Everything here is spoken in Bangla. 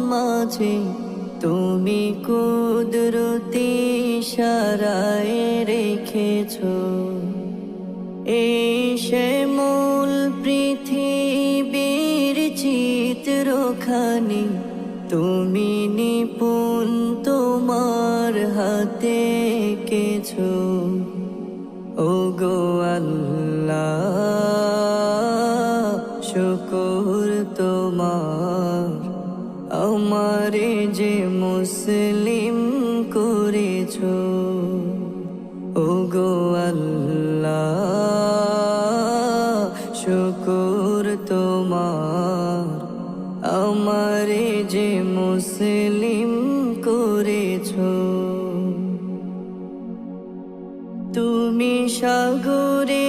মাঝে তুমি কুদরতি ইশারায় রেখেছো এই শ্যামল পৃথিবীর চিত্রখানি তুমি নিপুণ তোমার হাতে এঁকেছো ওগো আল্লাহ শুকর তোমার আমারে যে মুসলিম করেছো ওগো আল্লাহ শুকর তোমার আমারে যে মুসলিম করেছো তুমি সাগরে